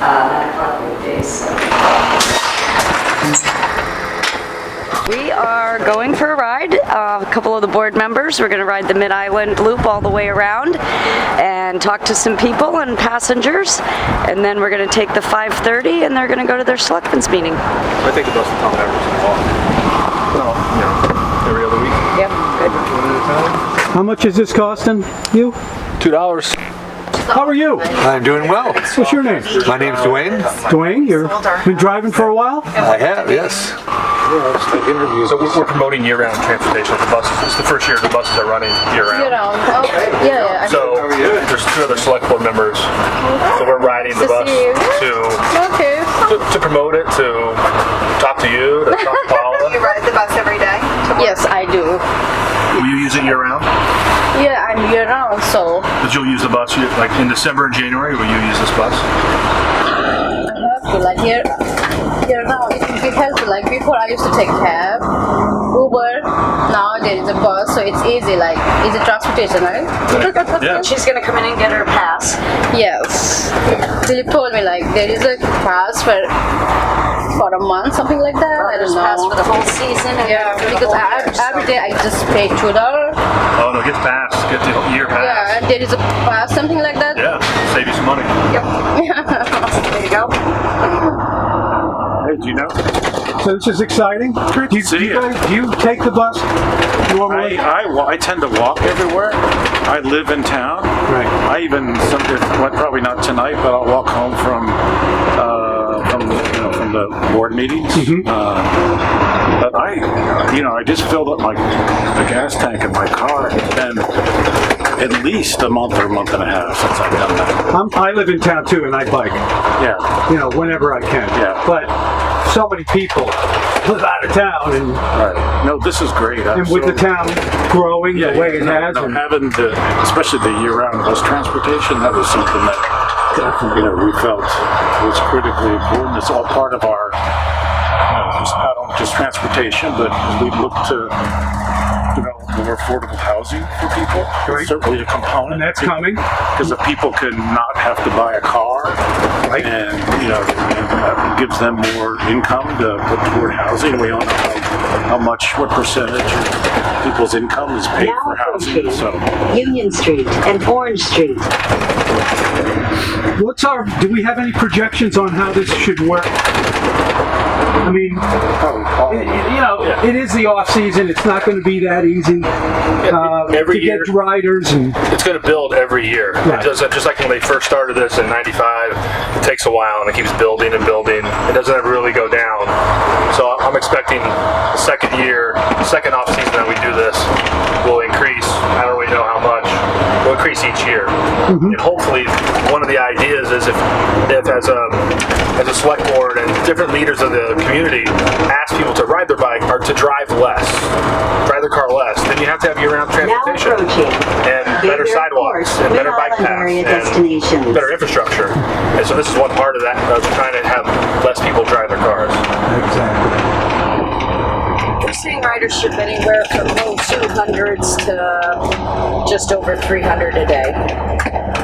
9 o'clock weekdays. We are going for a ride. A couple of the board members. We're going to ride the Mid-Island Loop all the way around and talk to some people and passengers. And then we're going to take the 5:30 and they're going to go to their selectmen's meeting. I take the bus to Tom Everest and walk. Well, every other week. Yep. Good. How much is this costing you? $2. How are you? I'm doing well. What's your name? My name's Dwayne. Dwayne, you've been driving for a while? I have, yes. So we're promoting year-round transportation at the buses. It's the first year the buses are running year-round. Okay. Yeah. So there's 2 other select board members. So we're riding the bus to promote it, to talk to you, to talk to Paula. You ride the bus every day? Yes, I do. Will you use it year-round? Yeah, I'm year-round, so But you'll use the bus, like in December and January, will you use this bus? I have to, like, year-round, it would be helpful. Like, before I used to take cab, Uber, now there is a bus, so it's easy, like, easy transportation, right? Yeah. She's going to come in and get her pass. Yes. Philip told me, like, there is a pass for a month, something like that. I don't know. Pass for the whole season. And Because every day I just pay $2. Oh no, get the pass. Get the year pass. Yeah, and there is a pass, something like that. Yeah, save you some money. Yep. There you go. Hey, do you know? So this is exciting. Great to see you. Do you take the bus normally? I tend to walk everywhere. I live in town. Right. I even probably not tonight, but I'll walk home from the board meetings. But I just filled up the gas tank in my car. It's been at least a month or a month and a half since I've done that. I live in town too, and I bike. Yeah. Whenever I can. Yeah. But so many people live out of town, and Right. No, this is great. and with the town growing the way it has, and having especially the year-round bus transportation, that was something that we felt was critically important. It's all part of our not only just transportation, but we look to more affordable housing for people. Right. Certainly a component. and that's coming. Because if people can not have to buy a car, Right. and that gives them more income to put toward housing. We all know what percentage of people's income is paid for housing. So Union Street and Orange Street. Do we have any projections on how this should work? I mean, it is the off season. It's not going to be that easy Every to year, get riders, and it's going to build every year. Right. It does, just like when they first started this in '95, it takes a while and it keeps building and building. It doesn't ever really go down. So I'm expecting the second off season that we do this will increase. I don't really know how much. Will increase each year. And hopefully, one of the ideas is if as a select board and different leaders of the community ask people to ride their bike or to drive their car less, then you have to have year-round transportation and better sidewalks and better bike paths and better infrastructure. And so this is one part of that, of trying to have less people drive their cars. exactly. We're seeing ridership anywhere from low 200s to just over 300 a day.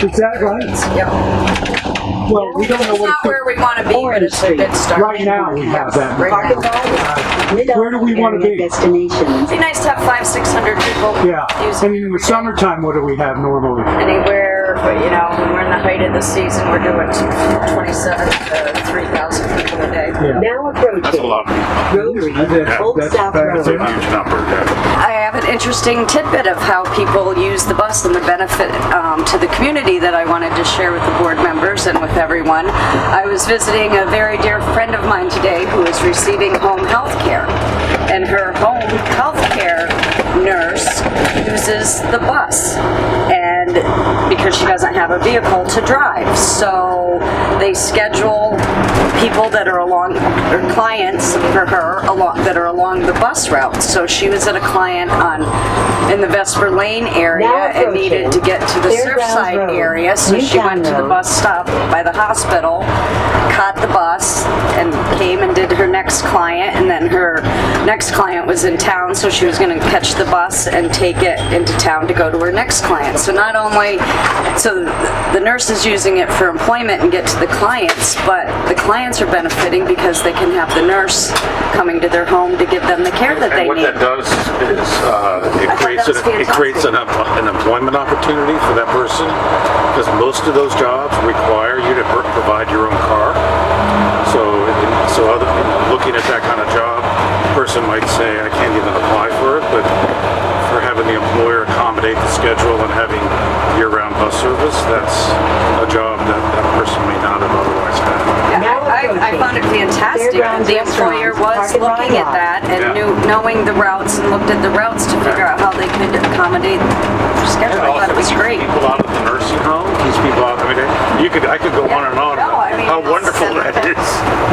Is that right? Yep. Well, we don't know It's what not where we want to be, but it's a good start. right now we have that. Right now. Where do we want to be? Destinations. It'd be nice to have 500-600 people. Yeah. And in the summertime, what do we have normally? Anywhere, when we're in the height of the season, we're doing 27 to 3,000 people a day. Yeah. Now approaching. that's a lot. Rotary. Old That's South That's a Road. huge number. Yeah. I have an interesting tidbit of how people use the bus and the benefit to the community that I wanted to share with the board members and with everyone. I was visiting a very dear friend of mine today who is receiving home health care, and her home health care nurse uses the bus, and because she doesn't have a vehicle to drive, so they schedule people that are along, or clients for her that are along the bus route. So she was at a client in the Vesper Lane area Now and needed to get to the Fairgrounds Surfside Road, area, so she Newtown went to the Road. bus stop by the hospital, caught the bus, and came and did her next client, and then her next client was in town, so she was going to catch the bus and take it into town to go to her next client. So not only, so the nurse is using it for employment and get to the clients, but the clients are benefiting because they can have the nurse coming to their home to give them the care that they And what need. that does is it thought creates that was it creates an employment opportunity for that person, because most of those jobs require you to provide your own car. So looking at that kind of job, a person might say, I can't even apply for it, but for having the employer accommodate the schedule and having year-round bus service, that's a job that that person may not have otherwise had. Yeah, I found it fantastic. Fairgrounds The employer restaurants, was park and looking ride at that and Yeah. knowing the routes and looked at the routes to figure out how they could accommodate their schedule. I thought it was great. People out of the nursing home, these people out, I mean, I could go on and on No, about I mean, how it's- wonderful that is.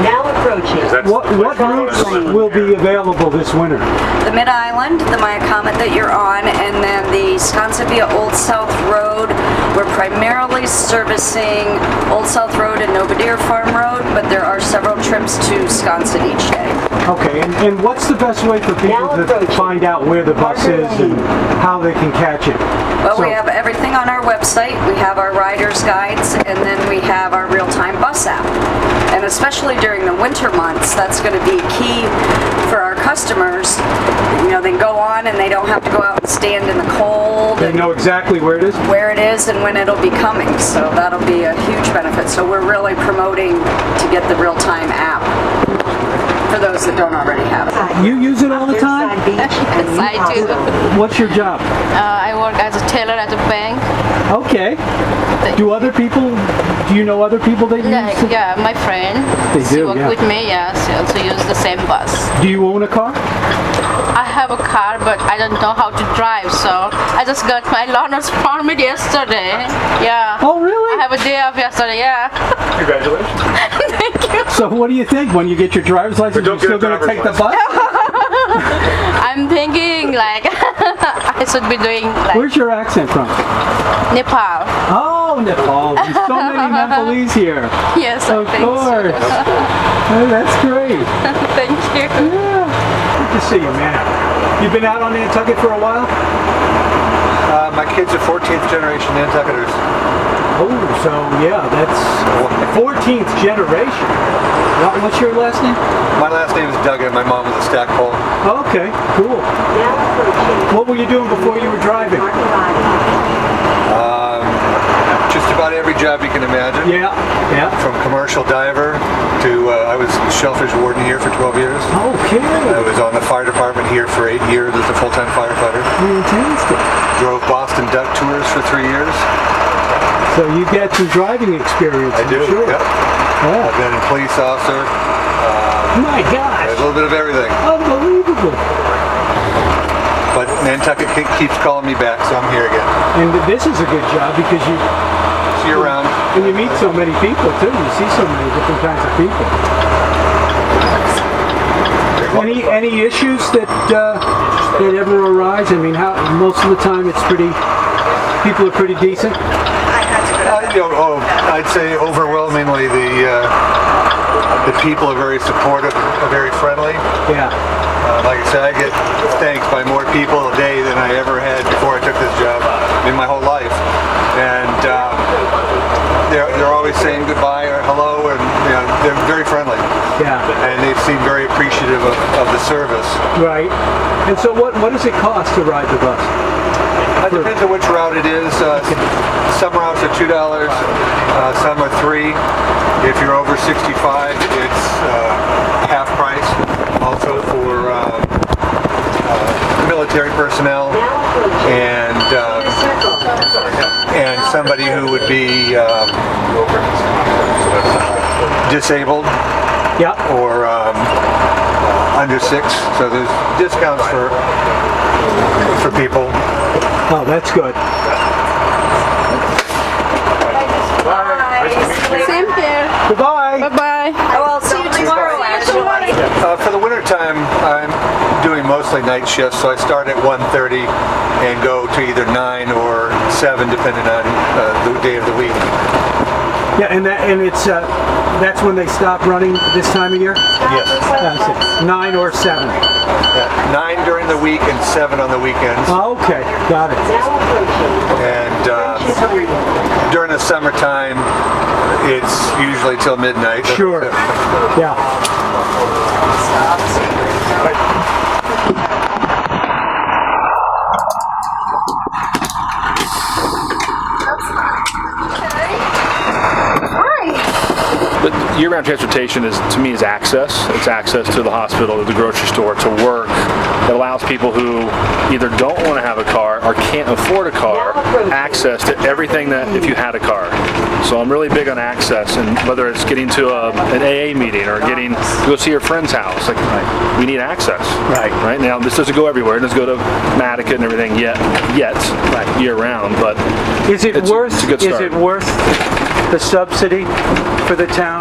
Now approaching. That's What routes will be available this winter? The Mid-Island, the Maya Comet that you're on, and then the Sconset via Old South Road. We're primarily servicing Old South Road and Novadear Farm Road, but there are several trips to Sconset each day. Okay, and what's the best way for people Now to approaching. find out where the bus Parker is and Lane. how they can catch it? Well, So- we have everything on our website. We have our rider's guides, and then we have our real-time bus app. And especially during the winter months, that's going to be key for our customers. You know, they go on and they don't have to go out and stand in the cold They and know exactly where it is? where it is and when it'll be coming. So that'll be a huge benefit. So we're really promoting to get the real-time app for those that don't already have it. You use it all the time? Surfside Beach and I do. Newtown. What's your job? I work as a teller at a bank. Okay. Do you know other people that use it? Yeah, my friend. They She do, work yeah. with me. Yeah, she also use the same bus. Do you own a car? I have a car, but I don't know how to drive, so I just got my learner's permit yesterday. Yeah. Oh, really? I have a day off yesterday. Yeah. Congratulations. Thank you. So what do you think? When you get your driver's license, don't you're get still a going to take the driver's bus? I'm thinking like I should be doing like Where's your accent from? Nepal. Oh, Nepal. There's so many Nepalese here. Yes, I Of think course. so. Oh, that's great. Thank you. Yeah. Good to see you, man. You've been out on Nantucket for a while? My kids are 14th generation Nantucketers. Oh, so yeah, that's 14th generation. What's your last name? My last name is Duggan. My mom was a Stackpole. Okay, cool. Now approaching. What were you doing before you were driving? Park and ride. Just about every job you can imagine. Yeah, yeah. From commercial diver to I was shellfish warden here for 12 years. Okay. I was on the fire department here for 8 years as a full-time firefighter. Fantastic. Drove Boston Duck tours for 3 years. So you get some driving experience. I do. I'm sure. Yep. Yeah. I've been a police officer. My A gosh. little bit of everything. Unbelievable. But Nantucket keeps calling me back, so I'm here again. And this is a good job because you See you around. and you meet so many people too. You see so many different kinds of people. Any issues that ever arise? I mean, how most of the time it's people are pretty decent. I'd say overwhelmingly the people are very supportive, are very friendly. Yeah. Like I said, I get thanked by more people a day than I ever had before I took this job in my whole life, and they're always saying goodbye or hello, and they're very friendly, Yeah. and they seem very appreciative of the service. Right. And so what does it cost to ride the bus? It depends on which route it is. Some routes are $2, some are $3. If you're over 65, it's half price. Also for military personnel and somebody who would be disabled Yeah. or under 6. So there's discounts for people. Oh, that's good. Same here. Goodbye. Bye bye. Well, night shifts, so I start at 1:30 and go to either 9 or 7, depending on the day of the week. Yeah, and it's that's when they stop running this time of year? Yes. That's it. 9 or 7. 9 during the week and 7 on the weekends. Oh, okay, got it. Now approaching. And during the summertime, it's usually till midnight. Sure. Yeah. But year-round transportation is, to me, is access. It's access to the hospital, to the grocery store, to work. That allows people who either don't want to have a car or can't afford a car access to everything that if you had a car. So I'm really big on access, and whether it's getting to an AA meeting or getting to go see your friend's house, like we need access. Right now, this doesn't go everywhere. It doesn't go to Matica and everything yet year-round. But Is it it's a good Is start. it worth the subsidy for the town?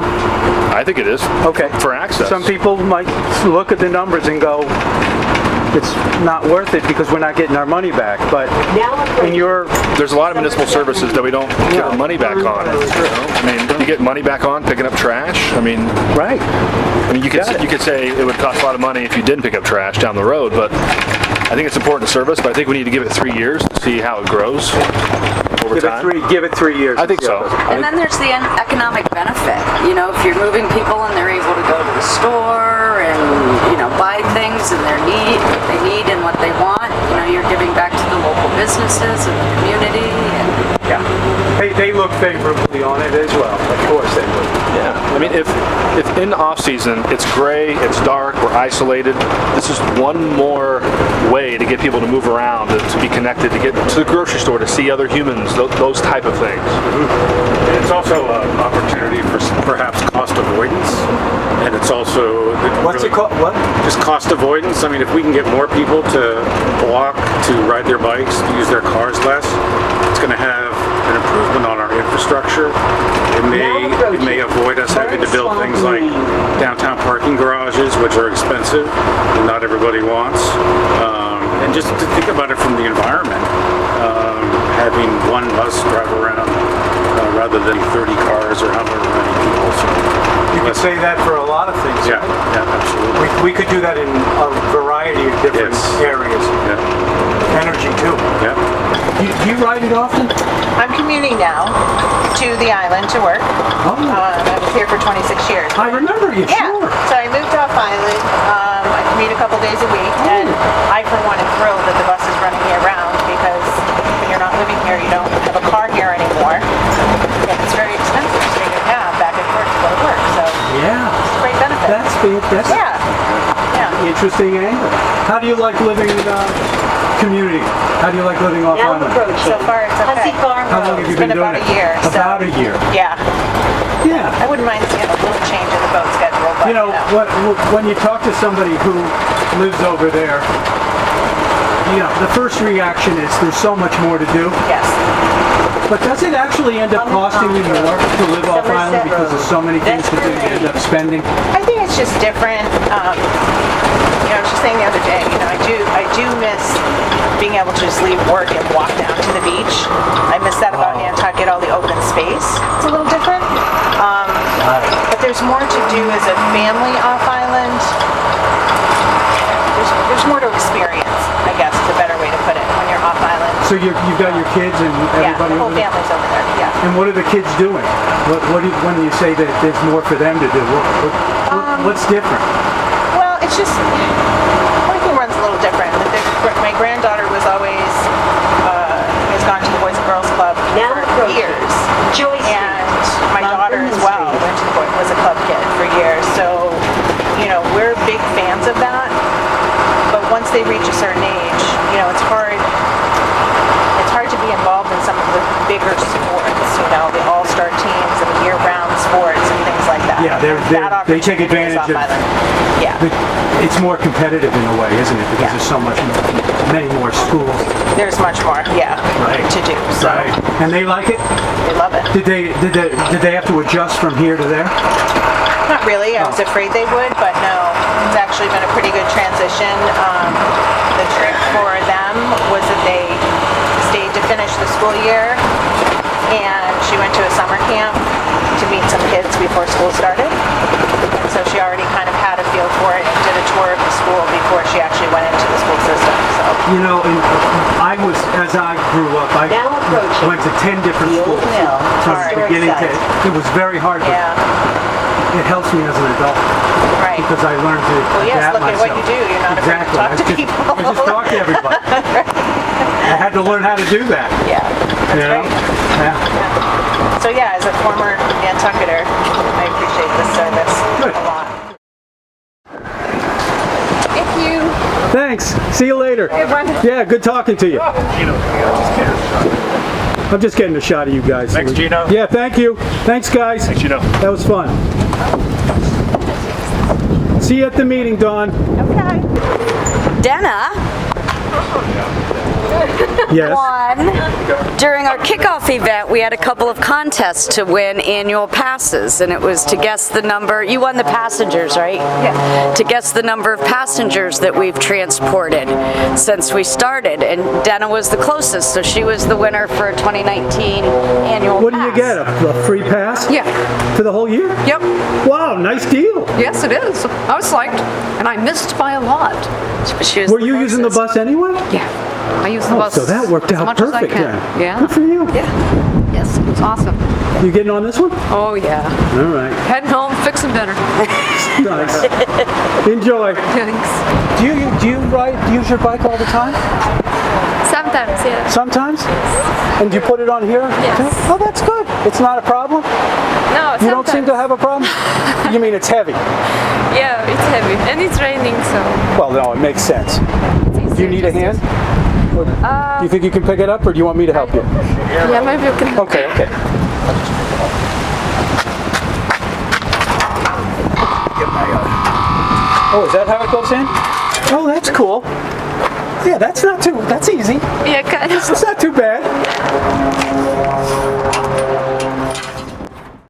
I think it is. Okay. For access. Some people might look at the numbers and go, it's not worth it because we're not getting our money back. But in your... There's a lot of municipal services that we don't get our money back on. I mean, you get money back on picking up trash. I mean, Right. I mean, you could say it would cost a lot of money if you didn't pick up trash down the road, but I think it's important to service. But I think we need to give it 3 years to see how it grows over time. Give it 3 years. I think so. And then there's the economic benefit. You know, if you're moving people and they're able to go to the store and, you know, buy things and what they need and what they want, you know, you're giving back to the local businesses and the community. And Yeah. They look favorably on it as well. Of course they would. Yeah. I mean, if in the off season it's gray, it's dark, we're isolated, this is one more way to get people to move around, to be connected, to get to the grocery store, to see other humans, those type of things. And it's also an opportunity for perhaps cost avoidance, and it's also What's it called? What? just cost avoidance. I mean, if we can get more people to walk, to ride their bikes, to use their cars less, it's going to have an improvement on our infrastructure. It may avoid us having to build things like downtown parking garages, which are expensive and not everybody wants. And just to think about it from the environment, having one bus drive around rather than 30 cars or however many people. So You could say that for a lot of things. yeah, absolutely. We could do that in a variety of different Yes. areas. Yeah, Energy too. yeah. Do you ride it often? I'm commuting now to the island to work. Oh. I was here for 26 years. I remember you, Yeah, sure. so I moved off island. I commute a couple days a week, and I, for one, am thrilled that the bus is running year round because when you're not living here, you don't have a car here anymore. And it's very expensive to take a cab back and forth to go to work, so Yeah. it's a great benefit. That's fantastic. Yeah. Interesting angle. How do you like living in community? How do you like living off Now island? approaching. So far, it's Hussey okay. Farm How long Road. have you It's been been doing about it? a year, so- About a year. Yeah. Yeah. I wouldn't mind seeing a little change in the boat schedule, but You know, when you talk to somebody who lives over there, you know, the first reaction is there's so much more to do. yes. But does it actually end up costing you more to live off island because there's so many things to do you end up spending? I think it's just different. You know, I was just saying the other day, you know, I do miss being able to just leave work and walk down to the beach. I miss that about Nantucket, all the open space. It's a little different. But there's more to do as a family off island. There's more to experience, I guess, is a better way to put it, when you're off island. So you've got your kids and Yeah, everybody the whole over there? family's over there, yeah. And what are the kids doing? When you say that there's more for them to do, what's different? Well, it's just, everything runs a little different. My granddaughter was always, has gone to the Boys and Girls Club Now for approaching. years. Joy And Street. my daughter as well went to the Boys, was a club kid for years. So, you know, we're big fans of that. But once they reach a certain age, you know, it's hard to be involved in some of the bigger sports, you know, the all-star teams and the year-round sports and things like that. Yeah, they take That opportunity is advantage off of. island. Yeah. It's more competitive in a way, isn't it? Because Yeah. there's so many more schools. There's much more, yeah, Right. to do. So Right. And they like it. they love it. Did they have to adjust from here to there? Not really. I was afraid they would, but no. It's actually actually been a pretty good transition. The trick for them was that they stayed to finish the school year, and she went to a summer camp to meet some kids before school started. And so she already kind of had a feel for it and did a tour of the school before she actually went into the school system. So You know, and as I grew up, I Now approaching went to 10 different the old schools. mill, From Historic beginning to, site. it was very hard, but yeah, it helps me as an adult right. because I learned to Well, yes, adapt look at what myself. you do. You're not afraid to Exactly. talk to I people. just talk to everybody. I had to learn how to do that. Yeah, that's You know? great. Yeah. So yeah, as a former Nantucketer, I appreciate this service Good. a lot. Thank you. Thanks. See you later. Yeah, good talking to you. I'm just getting a shot of you guys. Thanks, Gino. Yeah, thank you. Thanks, guys. Thanks, Gino. That was fun. See you at the meeting, Dawn. Okay. Dana Yes. won. During our kickoff event, we had a couple of contests to win annual passes, and it was to guess the number. You won the passengers, right? Yeah. To guess the number of passengers that we've transported since we started, and Dana was the closest, so she was the winner for a 2019 annual What do pass. you get? A free pass? Yeah. For the whole year? Yep. Wow, nice deal. Yes, it is. I was psyched, and I missed by a lot. She was Were you using the bus anyway? Yeah. I used the Oh, bus so that worked as out much as I perfect can. then. Yeah. Good for you. Yes, it was awesome. You getting on this one? Oh yeah. All right. Heading home, fixing dinner. Nice. Enjoy. Thanks. Do you use your bike all the time? Sometimes, yeah. Sometimes? And do you put it on here? Yes. too? Oh, that's good. It's not a problem? No, You don't seem to have a problem? You mean it's heavy? Yeah, it's heavy and it's raining, so Well, no, it makes sense. Do you need a hand? Or do you think you can pick it up, or do you want me to help you? yeah, maybe you can. Okay, okay. Oh, is that how it goes in? Oh, that's cool. Yeah, that's easy. Yeah, kind of. It's not too bad.